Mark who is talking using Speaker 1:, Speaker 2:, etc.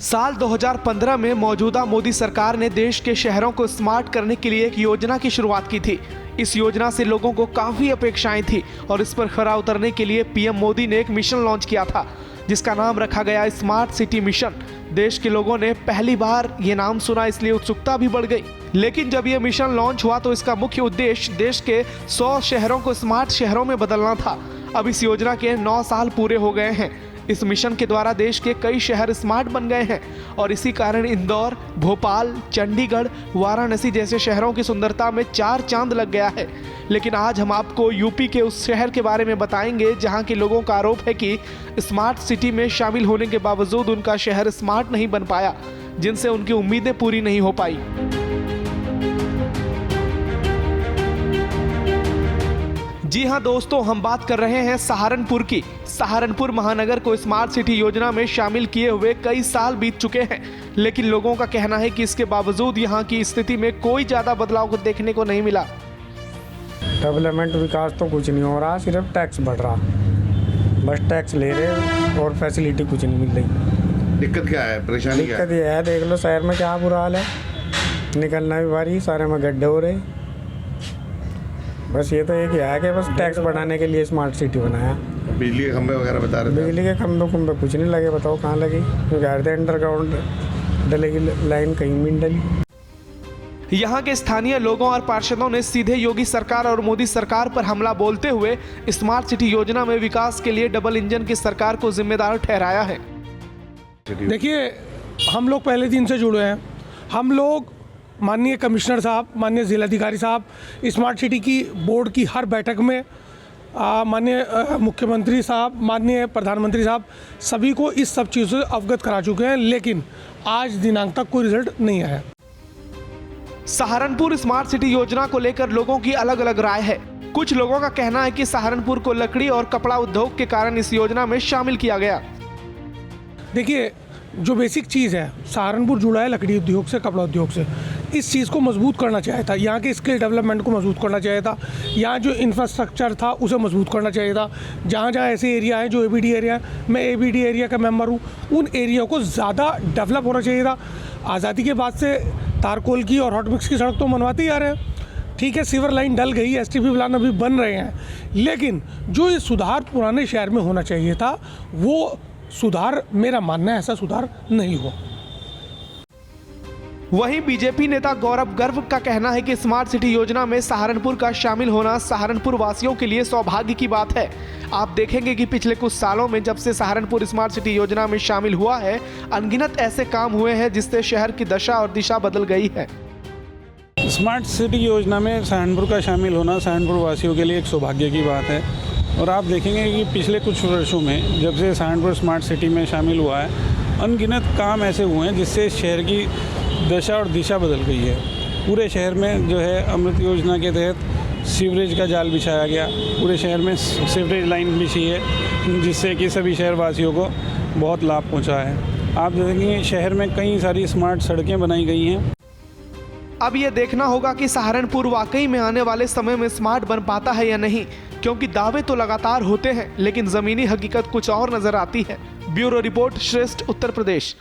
Speaker 1: साल 2015 में मौजूदा मोदी सरकार ने देश के शहरों को स्मार्ट करने के लिए एक योजना की शुरुआत की थी। इस योजना से लोगों को काफी अपेक्षाएं थी और इस पर खरा उतरने के लिए पीएम मोदी ने एक मिशन लॉन्च किया था, जिसका नाम रखा गया स्मार्ट सिटी मिशन। देश के लोगों ने पहली बार ये नाम सुना, इसलिए उत्सुकता भी बढ़ गई। लेकिन जब ये मिशन लॉन्च हुआ तो इसका मुख्य उद्देश्य देश के 100 शहरों को स्मार्ट शहरों में बदलना था। अब इस योजना के 9 साल पूरे हो गए हैं। इस मिशन के द्वारा देश के कई शहर स्मार्ट बन गए हैं और इसी कारण इंदौर, भोपाल, चंडीगढ़, वाराणसी जैसे शहरों की सुंदरता में 4 चांद लग गया है। लेकिन आज हम आपको यूपी के उस शहर के बारे में बताएंगे जहां के लोगों का आरोप है कि स्मार्ट सिटी में शामिल होने के बावजूद उनका शहर स्मार्ट नहीं बन पाया, जिनसे उनकी उम्मीदें पूरी नहीं हो पाई। जी हां दोस्तों, हम बात कर रहे हैं सहारनपुर की। सहारनपुर महानगर को स्मार्ट सिटी योजना में शामिल किए हुए कई साल बीत चुके हैं, लेकिन लोगों का कहना है कि इसके बावजूद यहां की स्थिति में कोई ज्यादा बदलाव देखने को नहीं मिला।
Speaker 2: डेवलपमेंट विकास तो कुछ नहीं हो रहा, सिर्फ टैक्स बढ़ रहा। बस टैक्स ले रहे और फैसिलिटी कुछ नहीं मिल रही।
Speaker 3: दिक्कत क्या है, परेशानी क्या है?
Speaker 2: दिक्कत ये है, देख लो शहर में क्या बुरा हाल है, निकलना भी भारी, सारे में गड्ढे हो रहे। बस ये तो एक है कि बस टैक्स बढ़ाने के लिए स्मार्ट सिटी बनाया।
Speaker 3: बिजली के खंभे वगैरह बता रहे थे?
Speaker 2: बिजली के खंभे कुछ नहीं लगे, बताओ कहाँ लगी? क्योंकि अंडरग्राउंड डलेगी लाइन, कहीं भी नहीं डली।
Speaker 1: यहाँ के स्थानीय लोगों और पार्षदों ने सीधे योगी सरकार और मोदी सरकार पर हमला बोलते हुए स्मार्ट सिटी योजना में विकास के लिए डबल इंजन की सरकार को जिम्मेदार ठहराया है।
Speaker 4: देखिए, हम लोग पहले दिन से जुड़े हैं। हम लोग माननीय कमिश्नर साहब, माननीय जिलाधिकारी साहब, स्मार्ट सिटी की बोर्ड की हर बैठक में माननीय मुख्यमंत्री साहब, माननीय प्रधानमंत्री साहब, सभी को इस सब चीज़ों से अवगत करा चुके हैं, लेकिन आज दिनांक तक कोई रिजल्ट नहीं आया।
Speaker 1: सहारनपुर स्मार्ट सिटी योजना को लेकर लोगों की अलग अलग राय है। कुछ लोगों का कहना है कि सहारनपुर को लकड़ी और कपड़ा उद्योग के कारण इस योजना में शामिल किया गया।
Speaker 4: देखिए, जो बेसिक चीज़ है, सहारनपुर जुड़ा है लकड़ी उद्योग से, कपड़ा उद्योग से। इस चीज़ को मजबूत करना चाहिए था, यहाँ के स्किल डेवलपमेंट को मजबूत करना चाहिए था, यहाँ जो इंफ्रास्ट्रक्चर था उसे मजबूत करना चाहिए था। जहाँ जहाँ ऐसे एरिया हैं जो एबीडी एरिया है, मैं एबीडी एरिया का मेंबर हूँ, उन एरिया को ज़्यादा डेवलप होना चाहिए था। आज़ादी के बाद से तारकोल की और हॉट मिक्स की सड़क तो बनवाते ही आ रहे हैं, ठीक है, सीवर लाइन डल गई, एसटीपी प्लान अभी बन रहे हैं, लेकिन जो ये सुधार पुराने शहर में होना चाहिए था वो सुधार, मेरा मानना है ऐसा सुधार नहीं हुआ।
Speaker 1: वहीं बीजेपी नेता गौरव गर्ग का कहना है कि स्मार्ट सिटी योजना में सहारनपुर का शामिल होना सहारनपुर वासियों के लिए सौभाग्य की बात है। आप देखेंगे कि पिछले कुछ सालों में जब से सहारनपुर स्मार्ट सिटी योजना में शामिल हुआ है, अनगिनत ऐसे काम हुए हैं जिससे शहर की दशा और दिशा बदल गई है।
Speaker 5: स्मार्ट सिटी योजना में सहारनपुर का शामिल होना सहारनपुर वासियों के लिए एक सौभाग्य की बात है। और आप देखेंगे कि पिछले कुछ वर्षों में जब से सहारनपुर स्मार्ट सिटी में शामिल हुआ है, अनगिनत काम ऐसे हुए हैं जिससे शहर की दशा और दिशा बदल गई है। पूरे शहर में जो है अमृत योजना के तहत सीवरेज का जाल बिछाया गया, पूरे शहर में सीवरेज लाइन बिछी है, जिससे कि सभी शहरवासियों को बहुत लाभ पहुंचा है। आप देखेंगे शहर में कई सारी स्मार्ट सड़कें बनाई गई हैं।
Speaker 1: अब ये देखना होगा कि सहारनपुर वाकई में आने वाले समय में स्मार्ट बन पाता है या नहीं, क्योंकि दावे तो लगातार होते हैं लेकिन जमीनी हकीकत कुछ और नजर आती है। ब्यूरो रिपोर्ट, श्रेष्ठ उत्तर प्रदेश।